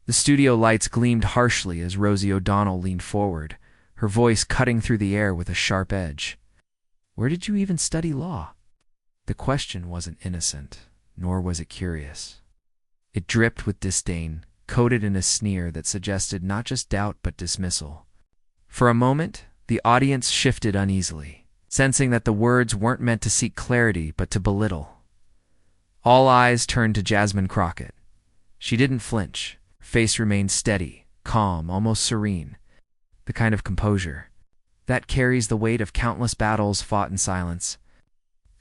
The studio lights gleamed harshly as Rosie O'Donnell leaned forward, her voice cutting through the air with a sharp edge. "Where did you even study law?" The question wasn't innocent, nor was it curious. It dripped with disdain, coated in a sneer that suggested not just doubt but dismissal. For a moment, the audience shifted uneasily, sensing that the words weren't meant to seek clarity but to belittle. All eyes turned to Jasmine Crockett. She didn't flinch. Her face remained steady, calm, almost serene. The kind of composure that carries the weight of countless battles fought in silence.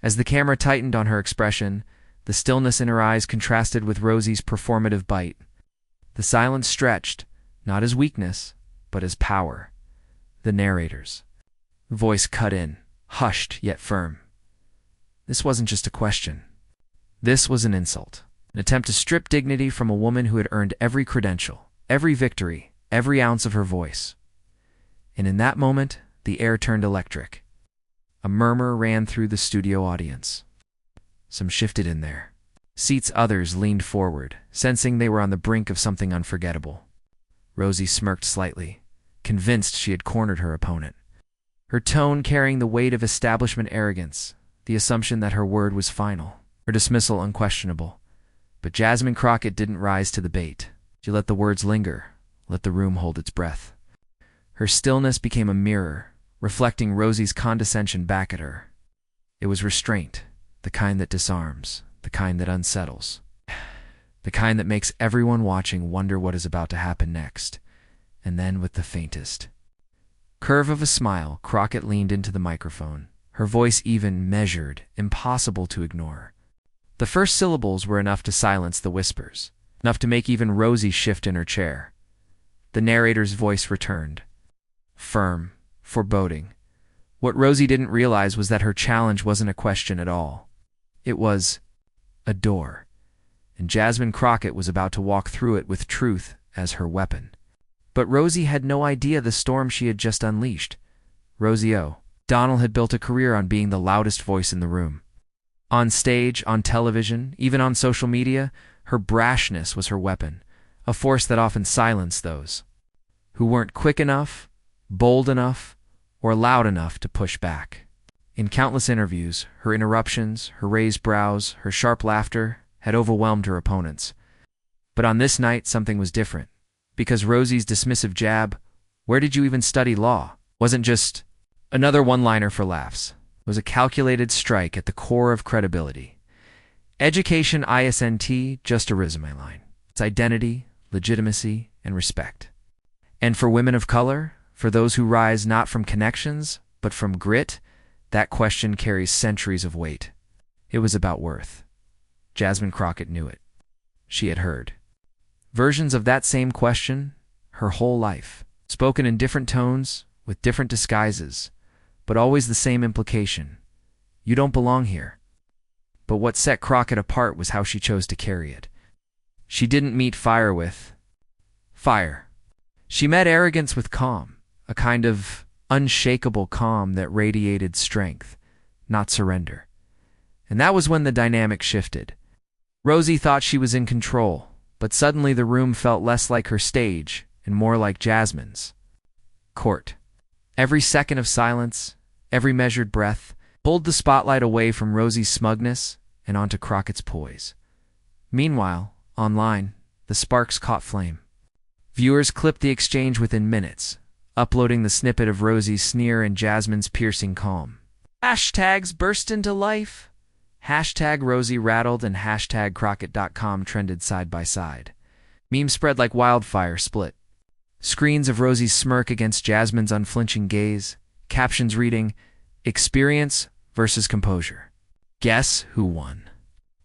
As the camera tightened on her expression, the stillness in her eyes contrasted with Rosie's performative bite. The silence stretched, not as weakness, but as power. The narrator's voice cut in, hushed yet firm. This wasn't just a question. This was an insult, an attempt to strip dignity from a woman who had earned every credential, every victory, every ounce of her voice. And in that moment, the air turned electric. A murmur ran through the studio audience. Some shifted in their seats, others leaned forward, sensing they were on the brink of something unforgettable. Rosie smirked slightly, convinced she had cornered her opponent. Her tone carrying the weight of establishment arrogance, the assumption that her word was final, her dismissal unquestionable. But Jasmine Crockett didn't rise to the bait. She let the words linger, let the room hold its breath. Her stillness became a mirror, reflecting Rosie's condescension back at her. It was restraint, the kind that disarms, the kind that unsettles, the kind that makes everyone watching wonder what is about to happen next. And then, with the faintest curve of a smile, Crockett leaned into the microphone, her voice even, measured, impossible to ignore. The first syllables were enough to silence the whispers, enough to make even Rosie shift in her chair. The narrator's voice returned, firm, foreboding. What Rosie didn't realize was that her challenge wasn't a question at all. It was a door, and Jasmine Crockett was about to walk through it with truth as her weapon. But Rosie had no idea the storm she had just unleashed. Rosie O'Donnell had built a career on being the loudest voice in the room. On stage, on television, even on social media, her brashness was her weapon, a force that often silenced those who weren't quick enough, bold enough, or loud enough to push back. In countless interviews, her interruptions, her raised brows, her sharp laughter had overwhelmed her opponents. But on this night, something was different. Because Rosie's dismissive jab, "Where did you even study law?" wasn't just another one-liner for laughs. It was a calculated strike at the core of credibility. Education isn't just a resume line. It's identity, legitimacy, and respect. And for women of color, for those who rise not from connections, but from grit, that question carries centuries of weight. It was about worth. Jasmine Crockett knew it. She had heard versions of that same question her whole life, spoken in different tones, with different disguises, but always the same implication. You don't belong here. But what set Crockett apart was how she chose to carry it. She didn't meet fire with fire. She met arrogance with calm, a kind of unshakable calm that radiated strength, not surrender. And that was when the dynamic shifted. Rosie thought she was in control, but suddenly the room felt less like her stage and more like Jasmine's court. Every second of silence, every measured breath, pulled the spotlight away from Rosie's smugness and onto Crockett's poise. Meanwhile, online, the sparks caught flame. Viewers clipped the exchange within minutes, uploading the snippet of Rosie's sneer and Jasmine's piercing calm. Hashtags burst into life. Hashtag Rosie rattled and hashtag Crockett.com trended side by side. Memes spread like wildfire, split screens of Rosie's smirk against Jasmine's unflinching gaze, captions reading, "Experience versus composure. Guess who won?"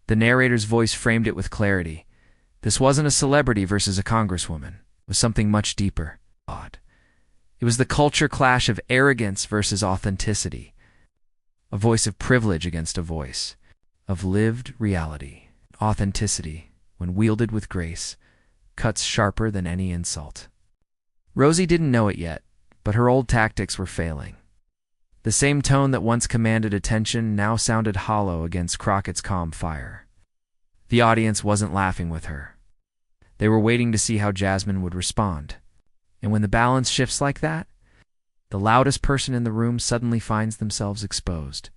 The narrator's voice framed it with clarity. This wasn't a celebrity versus a congresswoman. It was something much deeper. Odd. It was the culture clash of arrogance versus authenticity. A voice of privilege against a voice of lived reality. Authenticity, when wielded with grace, cuts sharper than any insult. Rosie didn't know it yet, but her old tactics were failing. The same tone that once commanded attention now sounded hollow against Crockett's calm fire. The audience wasn't laughing with her. They were waiting to see how Jasmine would respond. And when the balance shifts like that, the loudest person in the room suddenly finds themselves exposed.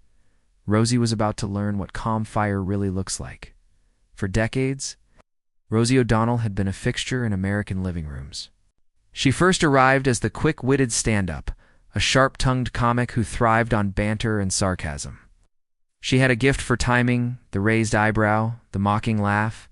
Rosie was about to learn what calm fire really looks like. For decades, Rosie O'Donnell had been a fixture in American living rooms. She first arrived as the quick-witted stand-up, a sharp-tongued comic who thrived on banter and sarcasm. She had a gift for timing, the raised eyebrow, the mocking laugh,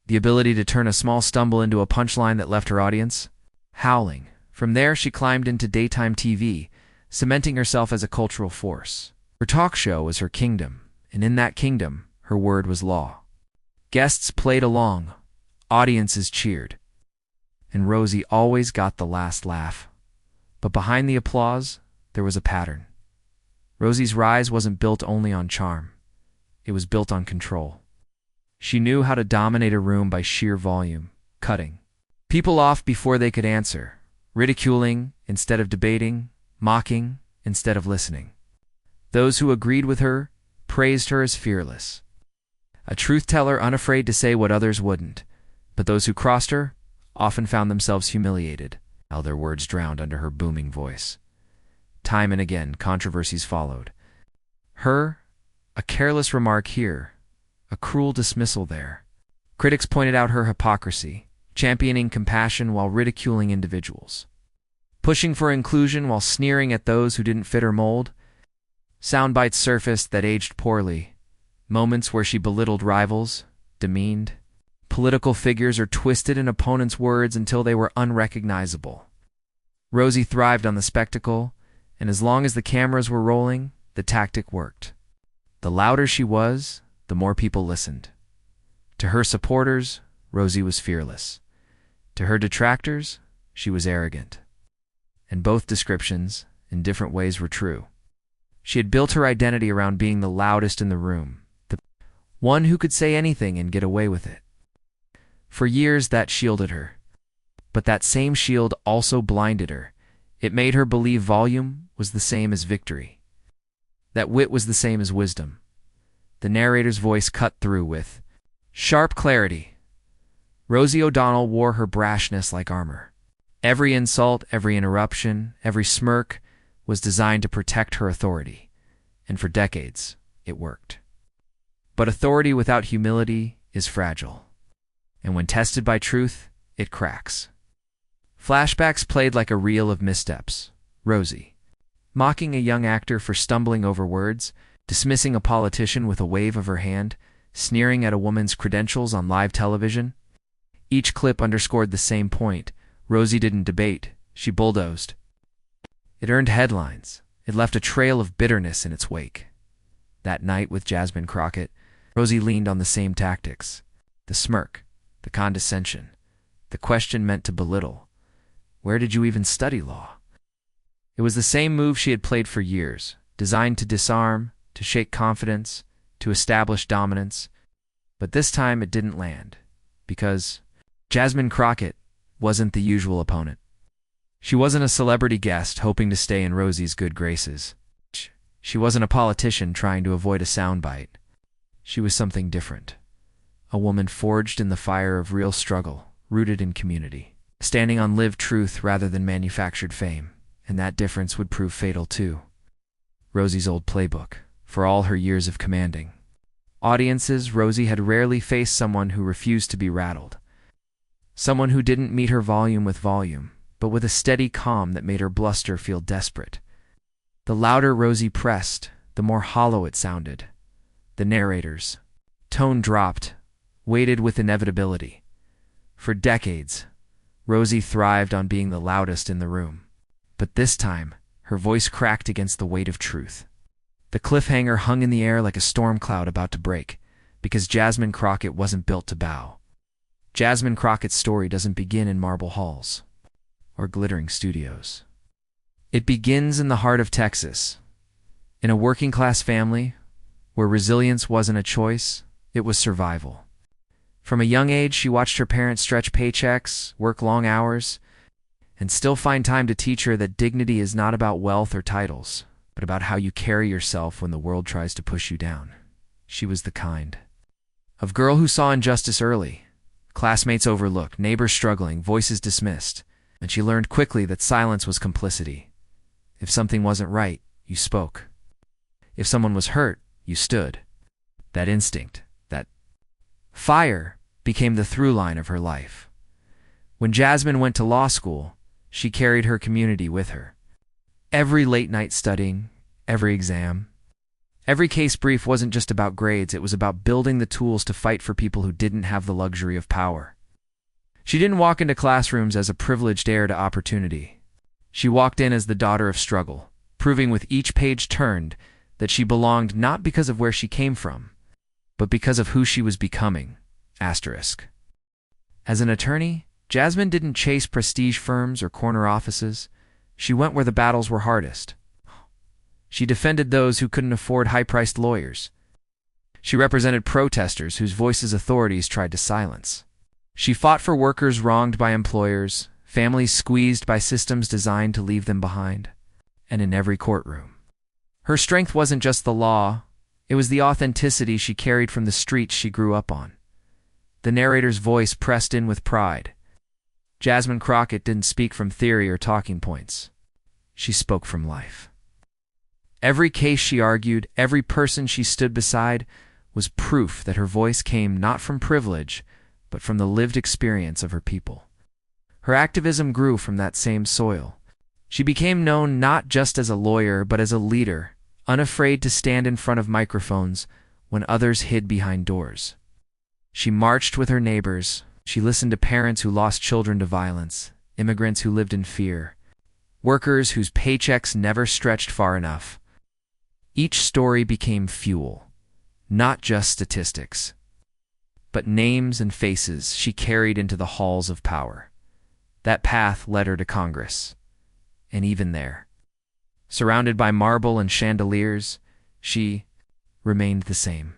the ability to turn a small stumble into a punchline that left her audience howling. From there, she climbed into daytime TV, cementing herself as a cultural force. Her talk show was her kingdom, and in that kingdom, her word was law. Guests played along, audiences cheered, and Rosie always got the last laugh. But behind the applause, there was a pattern. Rosie's rise wasn't built only on charm. It was built on control. She knew how to dominate a room by sheer volume, cutting people off before they could answer, ridiculing instead of debating, mocking instead of listening. Those who agreed with her praised her as fearless, a truth-teller unafraid to say what others wouldn't. But those who crossed her often found themselves humiliated, while their words drowned under her booming voice. Time and again, controversies followed. Her, a careless remark here, a cruel dismissal there. Critics pointed out her hypocrisy, championing compassion while ridiculing individuals, pushing for inclusion while sneering at those who didn't fit her mold. Soundbites surfaced that aged poorly, moments where she belittled rivals, demeaned political figures, or twisted an opponent's words until they were unrecognizable. Rosie thrived on the spectacle, and as long as the cameras were rolling, the tactic worked. The louder she was, the more people listened. To her supporters, Rosie was fearless. To her detractors, she was arrogant. And both descriptions, in different ways, were true. She had built her identity around being the loudest in the room, the one who could say anything and get away with it. For years, that shielded her. But that same shield also blinded her. It made her believe volume was the same as victory, that wit was the same as wisdom. The narrator's voice cut through with sharp clarity. Rosie O'Donnell wore her brashness like armor. Every insult, every interruption, every smirk was designed to protect her authority. And for decades, it worked. But authority without humility is fragile. And when tested by truth, it cracks. Flashbacks played like a reel of missteps. Rosie, mocking a young actor for stumbling over words, dismissing a politician with a wave of her hand, sneering at a woman's credentials on live television. Each clip underscored the same point. Rosie didn't debate, she bulldozed. It earned headlines. It left a trail of bitterness in its wake. That night with Jasmine Crockett, Rosie leaned on the same tactics. The smirk, the condescension, the question meant to belittle. Where did you even study law? It was the same move she had played for years, designed to disarm, to shake confidence, to establish dominance. But this time it didn't land, because Jasmine Crockett wasn't the usual opponent. She wasn't a celebrity guest hoping to stay in Rosie's good graces. She wasn't a politician trying to avoid a soundbite. She was something different. A woman forged in the fire of real struggle, rooted in community, standing on lived truth rather than manufactured fame. And that difference would prove fatal too. Rosie's old playbook, for all her years of commanding audiences, Rosie had rarely faced someone who refused to be rattled. Someone who didn't meet her volume with volume, but with a steady calm that made her bluster feel desperate. The louder Rosie pressed, the more hollow it sounded. The narrator's tone dropped, weighted with inevitability. For decades, Rosie thrived on being the loudest in the room. But this time, her voice cracked against the weight of truth. The cliffhanger hung in the air like a storm cloud about to break, because Jasmine Crockett wasn't built to bow. Jasmine Crockett's story doesn't begin in marble halls or glittering studios. It begins in the heart of Texas, in a working-class family where resilience wasn't a choice, it was survival. From a young age, she watched her parents stretch paychecks, work long hours, and still find time to teach her that dignity is not about wealth or titles, but about how you carry yourself when the world tries to push you down. She was the kind of girl who saw injustice early, Classmates overlooked, neighbors struggling, voices dismissed, and she learned quickly that silence was complicity. If something wasn't right, you spoke. If someone was hurt, you stood. That instinct, that fire, became the through line of her life. When Jasmine went to law school, she carried her community with her. Every late night studying, every exam, every case brief wasn't just about grades, it was about building the tools to fight for people who didn't have the luxury of power. She didn't walk into classrooms as a privileged heir to opportunity. She walked in as the daughter of struggle, proving with each page turned that she belonged not because of where she came from, but because of who she was becoming. Asterisk. As an attorney, Jasmine didn't chase prestige firms or corner offices. She went where the battles were hardest. She defended those who couldn't afford high-priced lawyers. She represented protesters whose voices authorities tried to silence. She fought for workers wronged by employers, families squeezed by systems designed to leave them behind, and in every courtroom. Her strength wasn't just the law, it was the authenticity she carried from the streets she grew up on. The narrator's voice pressed in with pride. Jasmine Crockett didn't speak from theory or talking points. She spoke from life. Every case she argued, every person she stood beside, was proof that her voice came not from privilege, but from the lived experience of her people. Her activism grew from that same soil. She became known not just as a lawyer, but as a leader, unafraid to stand in front of microphones when others hid behind doors. She marched with her neighbors. She listened to parents who lost children to violence, immigrants who lived in fear, workers whose paychecks never stretched far enough. Each story became fuel, not just statistics, but names and faces she carried into the halls of power. That path led her to Congress, and even there, surrounded by marble and chandeliers, she remained the same.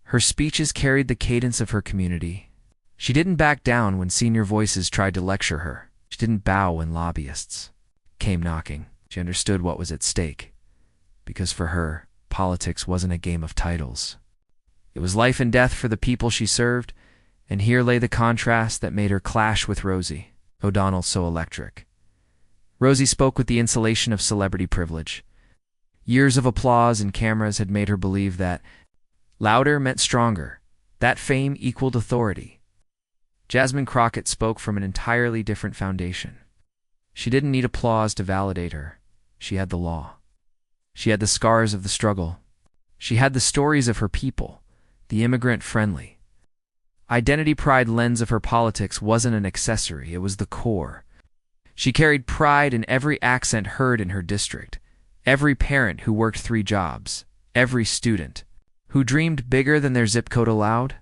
Her speeches carried the cadence of her community. She didn't back down when senior voices tried to lecture her. She didn't bow when lobbyists came knocking. She understood what was at stake, because for her, politics wasn't a game of titles. It was life and death for the people she served, and here lay the contrast that made her clash with Rosie O'Donnell so electric. Rosie spoke with the insulation of celebrity privilege. Years of applause and cameras had made her believe that louder meant stronger, that fame equaled authority. Jasmine Crockett spoke from an entirely different foundation. She didn't need applause to validate her. She had the law. She had the scars of the struggle. She had the stories of her people, the immigrant-friendly. Identity pride lens of her politics wasn't an accessory, it was the core. She carried pride in every accent heard in her district, every parent who worked 3 jobs, every student who dreamed bigger than their zip code allowed.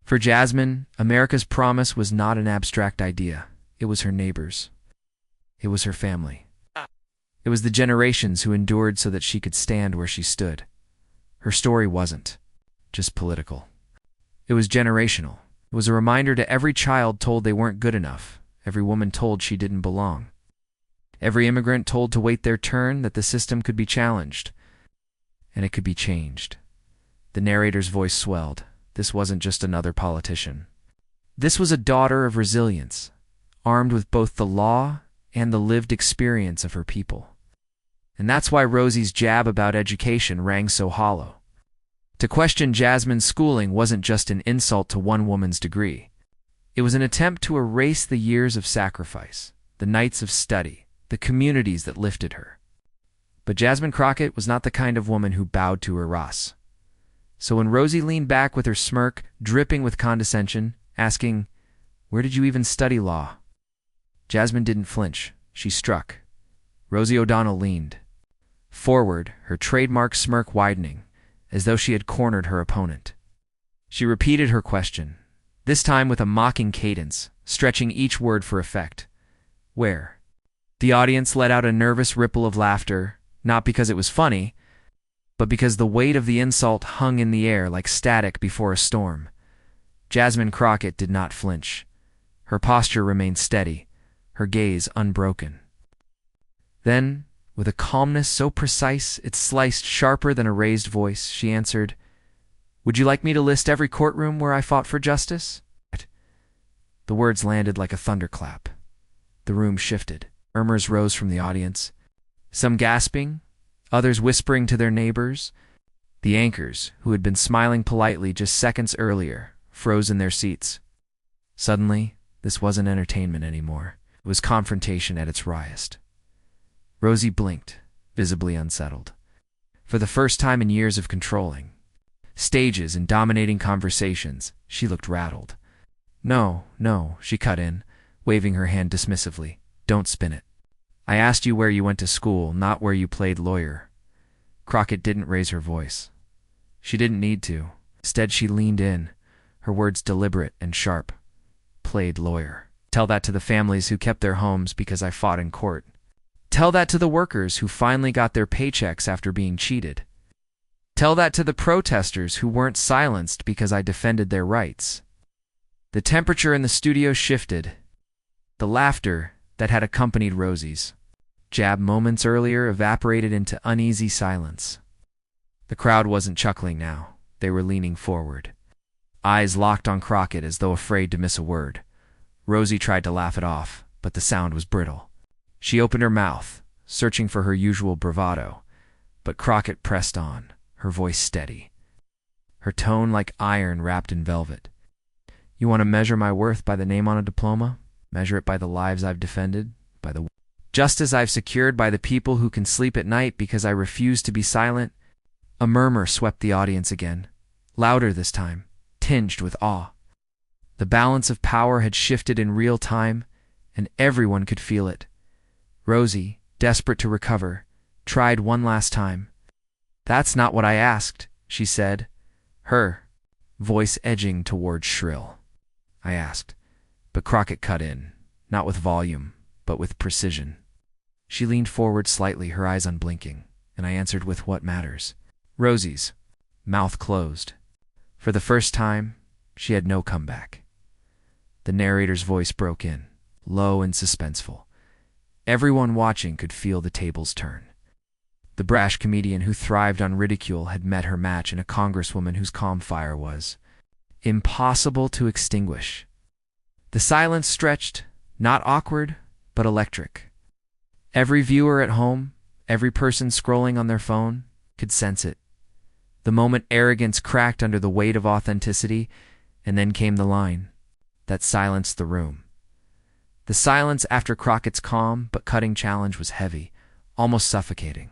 For Jasmine, America's promise was not an abstract idea. It was her neighbors. It was her family. It was the generations who endured so that she could stand where she stood. Her story wasn't just political. It was generational. It was a reminder to every child told they weren't good enough, every woman told she didn't belong, every immigrant told to wait their turn, that the system could be challenged, and it could be changed. The narrator's voice swelled. This wasn't just another politician. This was a daughter of resilience, armed with both the law and the lived experience of her people. And that's why Rosie's jab about education rang so hollow. To question Jasmine's schooling wasn't just an insult to one woman's degree. It was an attempt to erase the years of sacrifice, the nights of study, the communities that lifted her. But Jasmine Crockett was not the kind of woman who bowed to her Ross. So when Rosie leaned back with her smirk dripping with condescension, asking, "Where did you even study law?" Jasmine didn't flinch. She struck. Rosie O'Donnell leaned forward, her trademark smirk widening, as though she had cornered her opponent. She repeated her question, this time with a mocking cadence, stretching each word for effect. "Where?" The audience let out a nervous ripple of laughter, not because it was funny, but because the weight of the insult hung in the air like static before a storm. Jasmine Crockett did not flinch. Her posture remained steady, her gaze unbroken. Then, with a calmness so precise it sliced sharper than a raised voice, she answered, "Would you like me to list every courtroom where I fought for justice?" The words landed like a thunderclap. The room shifted. Murmurs rose from the audience, some gasping, others whispering to their neighbors. The anchors, who had been smiling politely just seconds earlier, froze in their seats. Suddenly, this wasn't entertainment anymore. It was confrontation at its rawest. Rosie blinked, visibly unsettled. For the first time in years of controlling stages and dominating conversations, she looked rattled. No, she cut in, waving her hand dismissively. Don't spin it. I asked you where you went to school, not where you played lawyer. Crockett didn't raise her voice. She didn't need to. Instead, she leaned in, her words deliberate and sharp. Played lawyer. Tell that to the families who kept their homes because I fought in court. Tell that to the workers who finally got their paychecks after being cheated. Tell that to the protesters who weren't silenced because I defended their rights. The temperature in the studio shifted. The laughter that had accompanied Rosie's jab moments earlier evaporated into uneasy silence. The crowd wasn't chuckling now. They were leaning forward, eyes locked on Crockett as though afraid to miss a word. Rosie tried to laugh it off, but the sound was brittle. She opened her mouth, searching for her usual bravado, but Crockett pressed on, her voice steady, her tone like iron wrapped in velvet. You want to measure my worth by the name on a diploma? Measure it by the lives I've defended, by the justice I've secured, by the people who can sleep at night because I refuse to be silent. A murmur swept the audience again, louder this time, tinged with awe. The balance of power had shifted in real time, and everyone could feel it. Rosie, desperate to recover, tried one last time. That's not what I asked, she said, her voice edging toward shrill. I asked, but Crockett cut in, not with volume, but with precision. She leaned forward slightly, her eyes unblinking, and I answered with what matters. Rosie's mouth closed. For the first time, she had no comeback. The narrator's voice broke in, low and suspenseful. Everyone watching could feel the tables turn. The brash comedian who thrived on ridicule had met her match in a congresswoman whose calm fire was impossible to extinguish. The silence stretched, not awkward, but electric. Every viewer at home, every person scrolling on their phone, could sense it. The moment arrogance cracked under the weight of authenticity, and then came the line that silenced the room. The silence after Crockett's calm but cutting challenge was heavy, almost suffocating.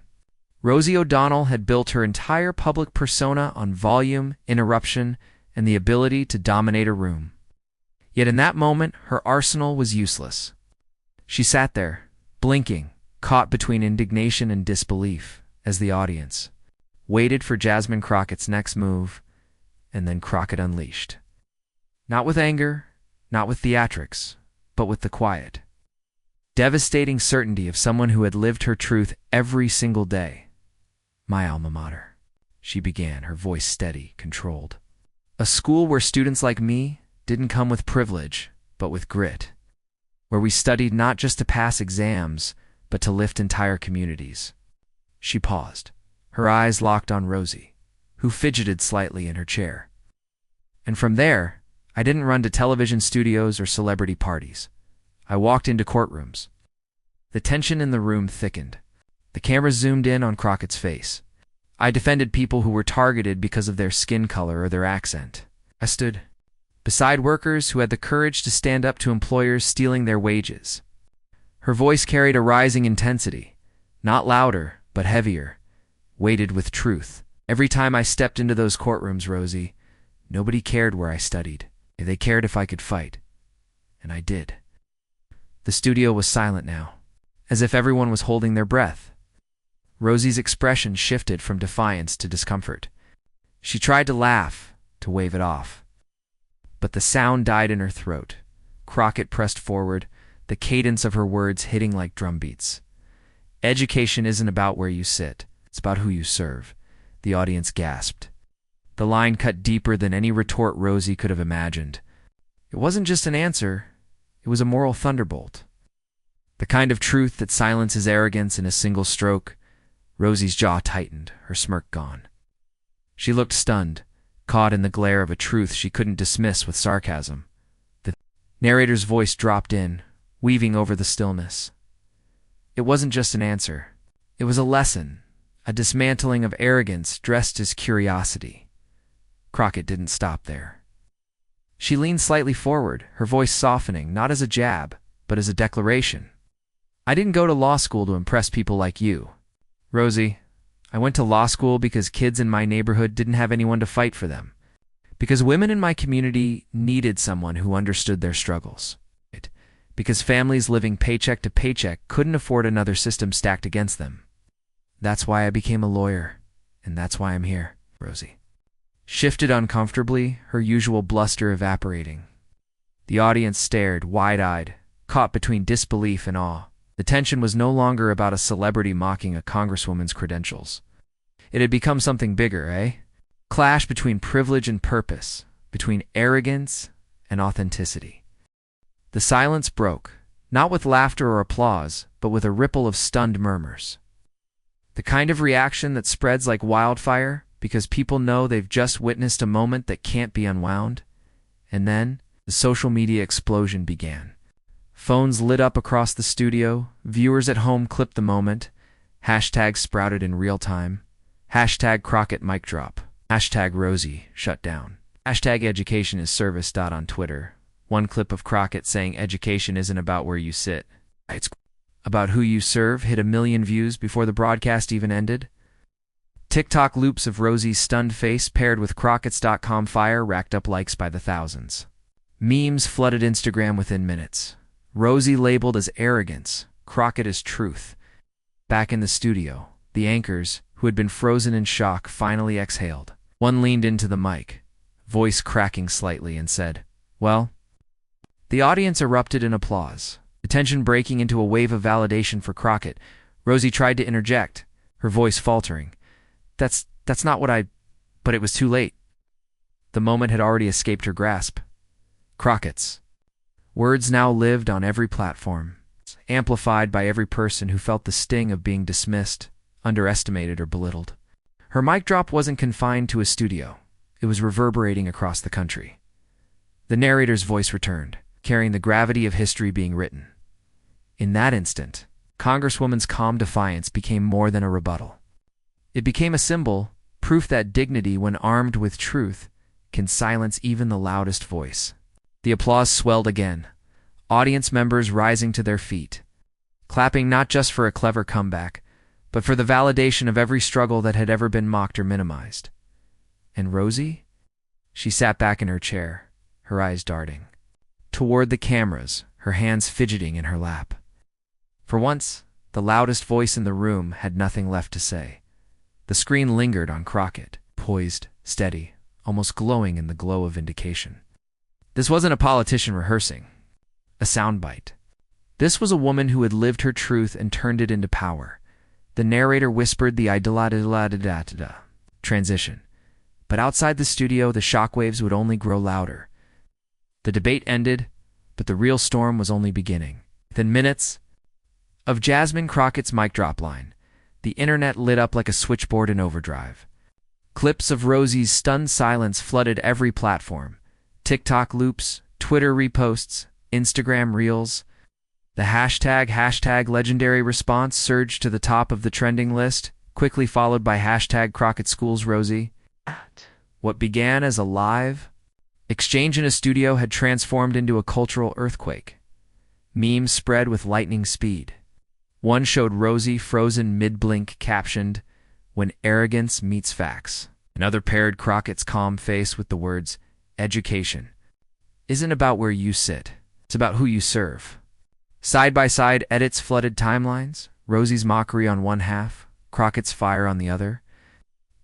Rosie O'Donnell had built her entire public persona on volume, interruption, and the ability to dominate a room. Yet in that moment, her arsenal was useless. She sat there, blinking, caught between indignation and disbelief, as the audience waited for Jasmine Crockett's next move, and then Crockett unleashed. Not with anger, not with theatrics, but with the quiet, devastating certainty of someone who had lived her truth every single day. My alma mater, she began, her voice steady, controlled. A school where students like me didn't come with privilege, but with grit. Where we studied not just to pass exams, but to lift entire communities. She paused, her eyes locked on Rosie, who fidgeted slightly in her chair. And from there, I didn't run to television studios or celebrity parties. I walked into courtrooms. The tension in the room thickened. The camera zoomed in on Crockett's face. I defended people who were targeted because of their skin color or their accent. I stood beside workers who had the courage to stand up to employers stealing their wages. Her voice carried a rising intensity, not louder, but heavier, weighted with truth. Every time I stepped into those courtrooms, Rosie, nobody cared where I studied. They cared if I could fight. And I did. The studio was silent now, as if everyone was holding their breath. Rosie's expression shifted from defiance to discomfort. She tried to laugh, to wave it off. But the sound died in her throat. Crockett pressed forward, the cadence of her words hitting like drumbeats. Education isn't about where you sit. It's about who you serve. The audience gasped. The line cut deeper than any retort Rosie could have imagined. It wasn't just an answer. It was a moral thunderbolt. The kind of truth that silences arrogance in a single stroke. Rosie's jaw tightened, her smirk gone. She looked stunned, caught in the glare of a truth she couldn't dismiss with sarcasm. Narrator's voice dropped in, weaving over the stillness. It wasn't just an answer. It was a lesson, a dismantling of arrogance dressed as curiosity. Crockett didn't stop there. She leaned slightly forward, her voice softening, not as a jab, but as a declaration. I didn't go to law school to impress people like you, Rosie. I went to law school because kids in my neighborhood didn't have anyone to fight for them. Because women in my community needed someone who understood their struggles. Because families living paycheck to paycheck couldn't afford another system stacked against them. That's why I became a lawyer, and that's why I'm here, Rosie. Shifted uncomfortably, her usual bluster evaporating. The audience stared, wide-eyed, caught between disbelief and awe. The tension was no longer about a celebrity mocking a congresswoman's credentials. It had become something bigger, eh? Clash between privilege and purpose, between arrogance and authenticity. The silence broke, not with laughter or applause, but with a ripple of stunned murmurs. The kind of reaction that spreads like wildfire because people know they've just witnessed a moment that can't be unwound. And then, the social media explosion began. Phones lit up across the studio, viewers at home clipped the moment, hashtags sprouted in real time, hashtag Crockett mic drop, hashtag Rosie shut down, hashtag education is service. On Twitter, one clip of Crockett saying education isn't about where you sit, it's about who you serve hit 1 million views before the broadcast even ended. TikTok loops of Rosie's stunned face paired with Crockett's.com fire racked up likes by the thousands. Memes flooded Instagram within minutes. Rosie labeled as arrogance, Crockett as truth. Back in the studio, the anchors, who had been frozen in shock, finally exhaled. One leaned into the mic, voice cracking slightly, and said, "Well?" The audience erupted in applause, the tension breaking into a wave of validation for Crockett. Rosie tried to interject, her voice faltering. That's not what I... But it was too late. The moment had already escaped her grasp. Crockett's words now lived on every platform, amplified by every person who felt the sting of being dismissed, underestimated, or belittled. Her mic drop wasn't confined to a studio. It was reverberating across the country. The narrator's voice returned, carrying the gravity of history being written. In that instant, Congresswoman's calm defiance became more than a rebuttal. It became a symbol, proof that dignity, when armed with truth, can silence even the loudest voice. The applause swelled again, audience members rising to their feet, clapping not just for a clever comeback, but for the validation of every struggle that had ever been mocked or minimized. And Rosie? She sat back in her chair, her eyes darting toward the cameras, her hands fidgeting in her lap. For once, the loudest voice in the room had nothing left to say. The screen lingered on Crockett, poised, steady, almost glowing in the glow of vindication. This wasn't a politician rehearsing, a soundbite. This was a woman who had lived her truth and turned it into power. The narrator whispered the idla transition, but outside the studio the shockwaves would only grow louder. The debate ended, but the real storm was only beginning. Within minutes of Jasmine Crockett's mic drop line, the internet lit up like a switchboard in overdrive. Clips of Rosie's stunned silence flooded every platform. TikTok loops, Twitter reposts, Instagram reels. The hashtag legendary response surged to the top of the trending list, quickly followed by hashtag Crockett Schools Rosie. What began as a live exchange in a studio had transformed into a cultural earthquake. Memes spread with lightning speed. One showed Rosie frozen mid-blink, captioned, "When arrogance meets facts." Another paired Crockett's calm face with the words, "Education isn't about where you sit, it's about who you serve." Side-by-side edits flooded timelines, Rosie's mockery on one half, Crockett's fire on the other.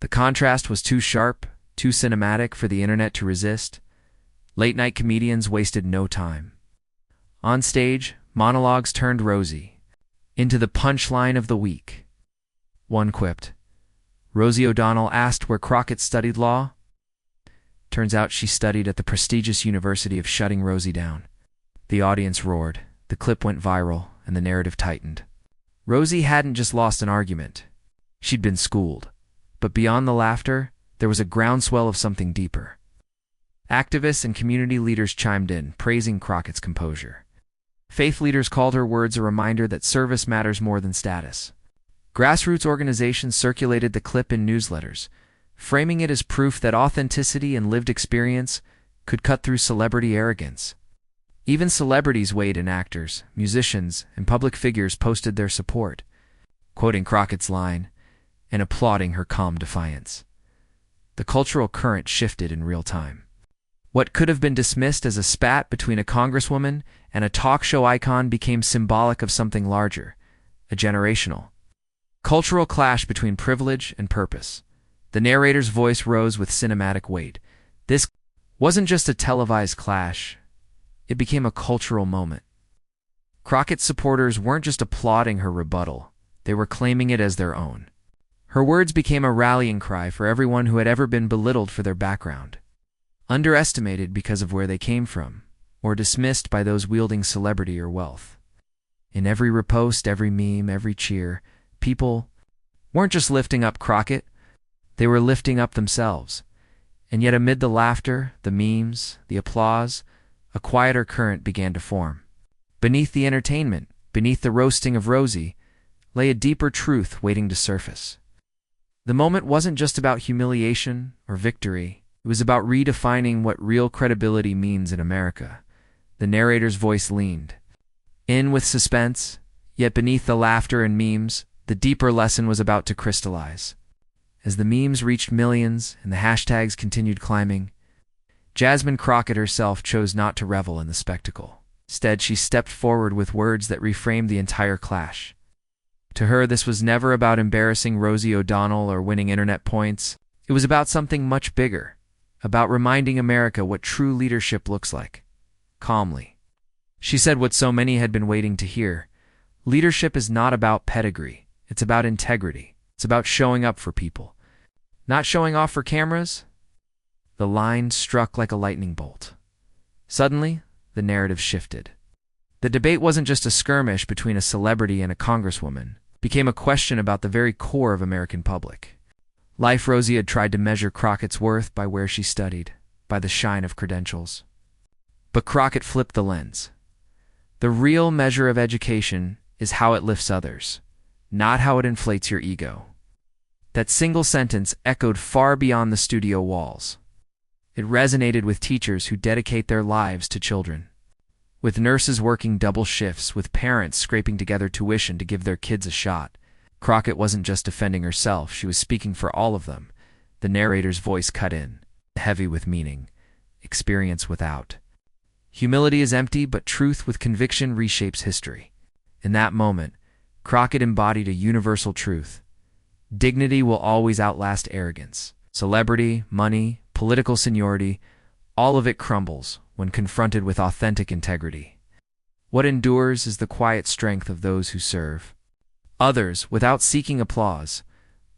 The contrast was too sharp, too cinematic for the internet to resist. Late-night comedians wasted no time. On stage, monologues turned Rosie into the punchline of the week. One quipped, "Rosie O'Donnell asked where Crockett studied law. Turns out she studied at the prestigious University of Shutting Rosie Down." The audience roared, the clip went viral, and the narrative tightened. Rosie hadn't just lost an argument. She'd been schooled. But beyond the laughter, there was a groundswell of something deeper. Activists and community leaders chimed in, praising Crockett's composure. Faith leaders called her words a reminder that service matters more than status. Grassroots organizations circulated the clip in newsletters, framing it as proof that authenticity and lived experience could cut through celebrity arrogance. Even celebrities weighed in. Actors, musicians, and public figures posted their support, quoting Crockett's line and applauding her calm defiance. The cultural current shifted in real time. What could have been dismissed as a spat between a congresswoman and a talk show icon became symbolic of something larger, a generational, cultural clash between privilege and purpose. The narrator's voice rose with cinematic weight. This wasn't just a televised clash, it became a cultural moment. Crockett's supporters weren't just applauding her rebuttal, they were claiming it as their own. Her words became a rallying cry for everyone who had ever been belittled for their background, underestimated because of where they came from, or dismissed by those wielding celebrity or wealth. In every repost, every meme, every cheer, people weren't just lifting up Crockett, they were lifting up themselves. And yet amid the laughter, the memes, the applause, a quieter current began to form. Beneath the entertainment, beneath the roasting of Rosie, lay a deeper truth waiting to surface. The moment wasn't just about humiliation or victory. It was about redefining what real credibility means in America. The narrator's voice leaned in with suspense, yet beneath the laughter and memes, the deeper lesson was about to crystallize. As the memes reached millions and the hashtags continued climbing, Jasmine Crockett herself chose not to revel in the spectacle. Instead, she stepped forward with words that reframed the entire clash. To her, this was never about embarrassing Rosie O'Donnell or winning internet points. It was about something much bigger, about reminding America what true leadership looks like. Calmly, she said what so many had been waiting to hear. Leadership is not about pedigree. It's about integrity. It's about showing up for people, not showing off for cameras. The line struck like a lightning bolt. Suddenly, the narrative shifted. The debate wasn't just a skirmish between a celebrity and a congresswoman. It became a question about the very core of American public life. Rosie had tried to measure Crockett's worth by where she studied, by the shine of credentials. But Crockett flipped the lens. The real measure of education is how it lifts others, not how it inflates your ego. That single sentence echoed far beyond the studio walls. It resonated with teachers who dedicate their lives to children, with nurses working double shifts, with parents scraping together tuition to give their kids a shot. Crockett wasn't just defending herself, she was speaking for all of them. The narrator's voice cut in, heavy with meaning, experience without. Humility is empty, but truth with conviction reshapes history. In that moment, Crockett embodied a universal truth. Dignity will always outlast arrogance. Celebrity, money, political seniority, all of it crumbles when confronted with authentic integrity. What endures is the quiet strength of those who serve others without seeking applause.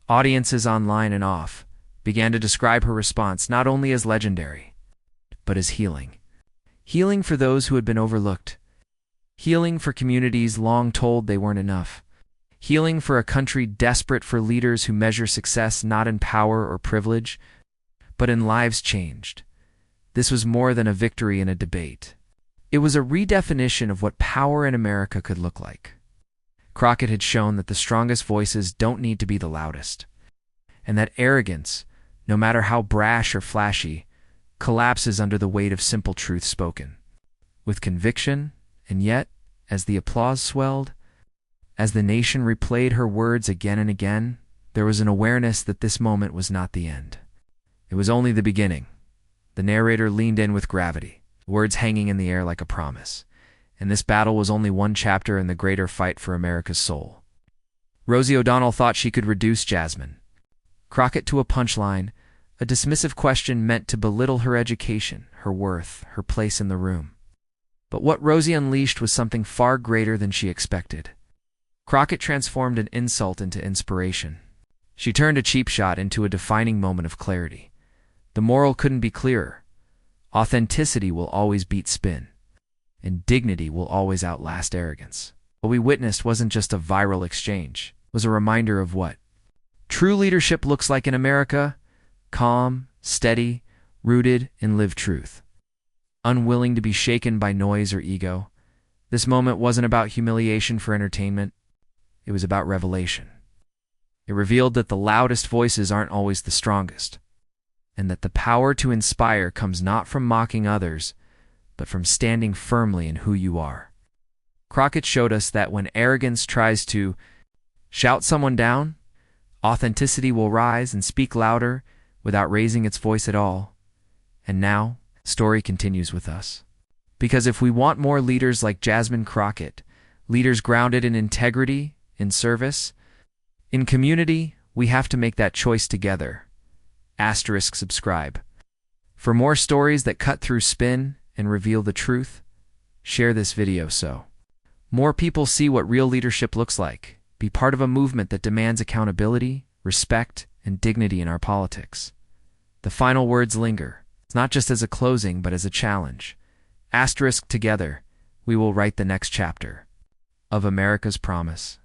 Audiences online and off began to describe her response not only as legendary, but as healing. Healing for those who had been overlooked. Healing for communities long told they weren't enough. Healing for a country desperate for leaders who measure success not in power or privilege, but in lives changed. This was more than a victory in a debate. It was a redefinition of what power in America could look like. Crockett had shown that the strongest voices don't need to be the loudest, and that arrogance, no matter how brash or flashy, collapses under the weight of simple truth spoken with conviction. And yet, as the applause swelled, as the nation replayed her words again and again, there was an awareness that this moment was not the end. It was only the beginning. The narrator leaned in with gravity, words hanging in the air like a promise. And this battle was only one chapter in the greater fight for America's soul. Rosie O'Donnell thought she could reduce Jasmine Crockett to a punchline, a dismissive question meant to belittle her education, her worth, her place in the room. But what Rosie unleashed was something far greater than she expected. Crockett transformed an insult into inspiration. She turned a cheap shot into a defining moment of clarity. The moral couldn't be clearer. Authenticity will always beat spin, and dignity will always outlast arrogance. What we witnessed wasn't just a viral exchange, it was a reminder of what true leadership looks like in America: calm, steady, rooted in lived truth. Unwilling to be shaken by noise or ego, this moment wasn't about humiliation for entertainment. It was about revelation. It revealed that the loudest voices aren't always the strongest, and that the power to inspire comes not from mocking others, but from standing firmly in who you are. Crockett showed us that when arrogance tries to shout someone down, authenticity will rise and speak louder without raising its voice at all. And now, the story continues with us. Because if we want more leaders like Jasmine Crockett, leaders grounded in integrity, in service, in community, we have to make that choice together. *subscribe. For more stories that cut through spin and reveal the truth, share this video so more people see what real leadership looks like. Be part of a movement that demands accountability, respect, and dignity in our politics. The final words linger, not just as a closing, but as a challenge. *together, we will write the next chapter of America's promise.